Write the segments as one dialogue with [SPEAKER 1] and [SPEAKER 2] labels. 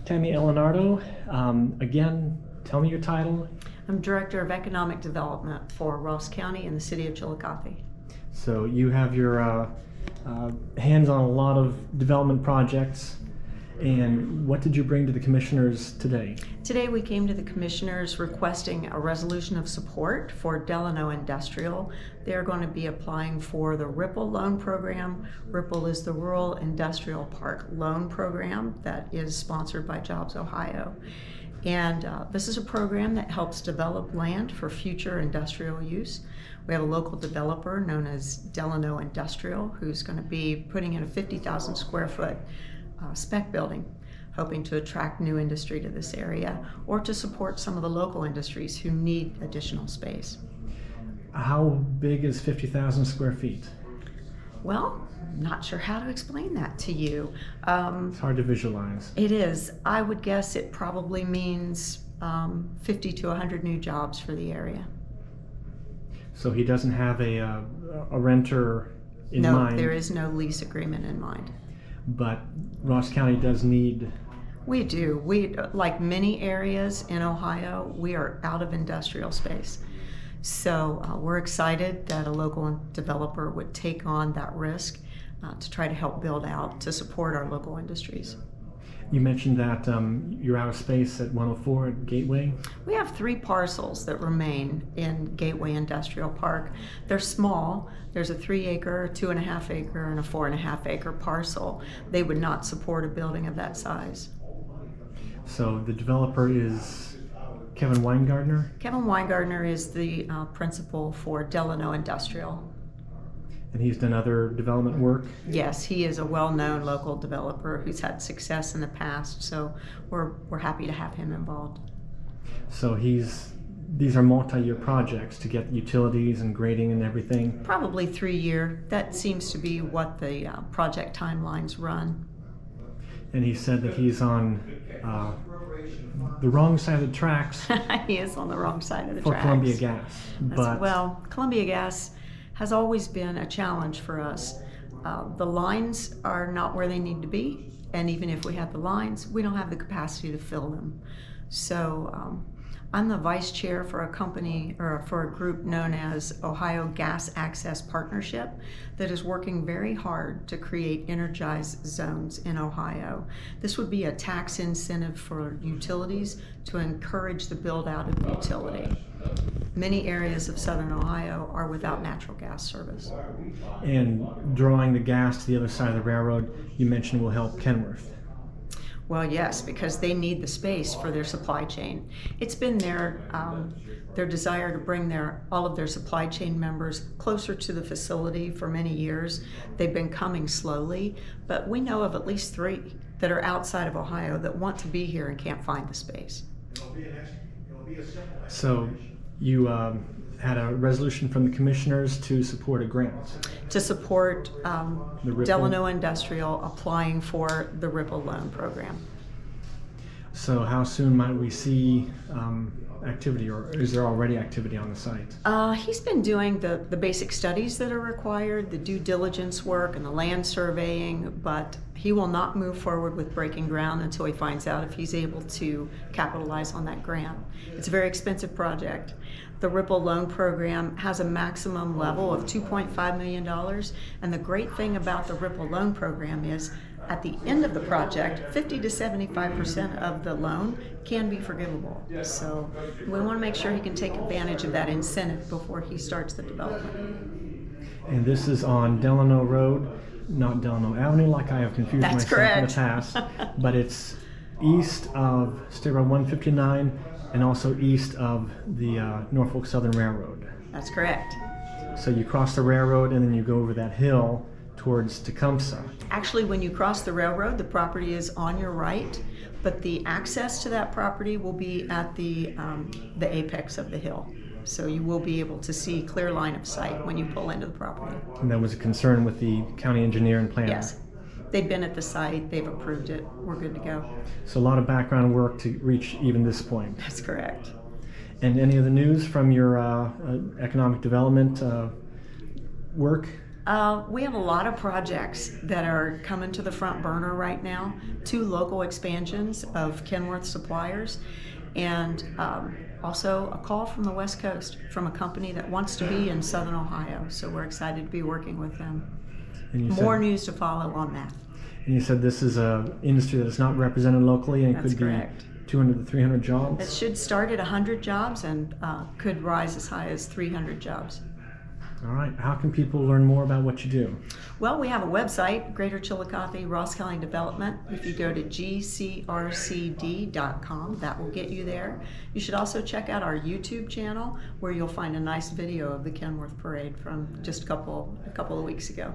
[SPEAKER 1] Tammy Eallonardo, again, tell me your title.
[SPEAKER 2] I'm Director of Economic Development for Ross County and the City of Chillicothe.
[SPEAKER 1] So you have your hands on a lot of development projects. And what did you bring to the commissioners today?
[SPEAKER 2] Today we came to the commissioners requesting a resolution of support for Delano Industrial. They're going to be applying for the Ripple Loan Program. Ripple is the Rural Industrial Park Loan Program that is sponsored by Jobs Ohio. And this is a program that helps develop land for future industrial use. We have a local developer known as Delano Industrial who's going to be putting in a 50,000 square foot spec building, hoping to attract new industry to this area or to support some of the local industries who need additional space.
[SPEAKER 1] How big is 50,000 square feet?
[SPEAKER 2] Well, not sure how to explain that to you.
[SPEAKER 1] It's hard to visualize.
[SPEAKER 2] It is. I would guess it probably means 50 to 100 new jobs for the area.
[SPEAKER 1] So he doesn't have a renter in mind?
[SPEAKER 2] No, there is no lease agreement in mind.
[SPEAKER 1] But Ross County does need...
[SPEAKER 2] We do. We, like many areas in Ohio, we are out of industrial space. So we're excited that a local developer would take on that risk to try to help build out to support our local industries.
[SPEAKER 1] You mentioned that you're out of space at 104 at Gateway.
[SPEAKER 2] We have 3 parcels that remain in Gateway Industrial Park. They're small. There's a 3-acre, 2.5 acre, and a 4.5 acre parcel. They would not support a building of that size.
[SPEAKER 1] So the developer is Kevin Weingartner?
[SPEAKER 2] Kevin Weingartner is the principal for Delano Industrial.
[SPEAKER 1] And he's done other development work?
[SPEAKER 2] Yes, he is a well-known local developer who's had success in the past, so we're happy to have him involved.
[SPEAKER 1] So these are multi-year projects to get utilities and grading and everything?
[SPEAKER 2] Probably 3-year. That seems to be what the project timelines run.
[SPEAKER 1] And he said that he's on the wrong side of the tracks.
[SPEAKER 2] He is on the wrong side of the
[SPEAKER 1] for
[SPEAKER 2] tracks.
[SPEAKER 1] Columbia Gas.
[SPEAKER 2] Well, Columbia Gas has always been a challenge for us. The lines are not where they need to be, and even if we have the lines, we don't have the capacity to fill them. So I'm the vice chair for a company, or for a group known as Ohio Gas Access Partnership that is working very hard to create energized zones in Ohio. This would be a tax incentive for utilities to encourage the build out of utility. Many areas of southern Ohio are without natural gas service.
[SPEAKER 1] And drawing the gas to the other side of the railroad, you mentioned, will help Kenworth.
[SPEAKER 2] Well, yes, because they need the space for their supply chain. It's been their desire to bring all of their supply chain members closer to the facility for many years. They've been coming slowly, but we know of at least 3 that are outside of Ohio that want to be here and can't find the space.
[SPEAKER 1] So you had a resolution from the commissioners to support a grant.
[SPEAKER 2] To support
[SPEAKER 1] Ripple?
[SPEAKER 2] Delano Industrial applying for the Ripple Loan Program.
[SPEAKER 1] So how soon might we see activity, or is there already activity on the site?
[SPEAKER 2] He's been doing the basic studies that are required, the due diligence work and the land surveying, but he will not move forward with breaking ground until he finds out if he's able to capitalize on that grant. It's a very expensive project. The Ripple Loan Program has a maximum level of $2.5 million, and the great thing about the Ripple Loan Program is at the end of the project, 50 to 75% of the loan can be forgivable. So we want to make sure he can take advantage of that incentive before he starts the development.
[SPEAKER 1] And this is on Delano Road, not Delano Avenue, like I have confused
[SPEAKER 2] That's
[SPEAKER 1] myself
[SPEAKER 2] correct.
[SPEAKER 1] in the past, but it's east of State Road 159 and also east of the Norfolk Southern Railroad.
[SPEAKER 2] That's correct.
[SPEAKER 1] So you cross the railroad and then you go over that hill towards Tecumseh.
[SPEAKER 2] Actually, when you cross the railroad, the property is on your right, but the access to that property will be at the apex of the hill. So you will be able to see clear line of sight when you pull into the property.
[SPEAKER 1] And that was a concern with the county engineer and planner.
[SPEAKER 2] Yes. They've been at the site, they've approved it, we're good to go.
[SPEAKER 1] So a lot of background work to reach even this point.
[SPEAKER 2] That's correct.
[SPEAKER 1] And any of the news from your economic development work?
[SPEAKER 2] We have a lot of projects that are coming to the front burner right now. 2 local expansions of Kenworth suppliers, and also a call from the West Coast from a company that wants to be in Southern Ohio. So we're excited to be working with them.
[SPEAKER 1] And you
[SPEAKER 2] More
[SPEAKER 1] said,
[SPEAKER 2] news to follow on that.
[SPEAKER 1] and you said this is an industry that is not represented locally and
[SPEAKER 2] That's
[SPEAKER 1] could be
[SPEAKER 2] correct.
[SPEAKER 1] 200 to 300 jobs.
[SPEAKER 2] It should start at 100 jobs and could rise as high as 300 jobs.
[SPEAKER 1] All right. How can people learn more about what you do?
[SPEAKER 2] Well, we have a website, Greater Chillicothe Ross County Development. If you go to gcrcd.com, that will get you there. You should also check out our YouTube channel, where you'll find a nice video of the Kenworth Parade from just a couple of weeks ago.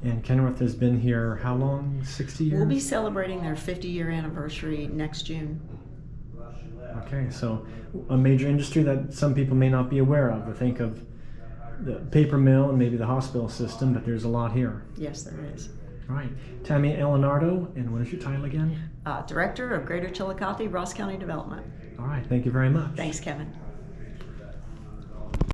[SPEAKER 1] And Kenworth has been here how long? 60 years?
[SPEAKER 2] We'll be celebrating their 50-year anniversary next June.
[SPEAKER 1] Okay, so a major industry that some people may not be aware of. I think of the paper mill and maybe the hospital system, but there's a lot here.
[SPEAKER 2] Yes, there is.
[SPEAKER 1] All right. Tammy Eallonardo, and what is your title again?
[SPEAKER 2] Director of Greater Chillicothe Ross County Development.
[SPEAKER 1] All right, thank you very much.
[SPEAKER 2] Thanks, Kevin.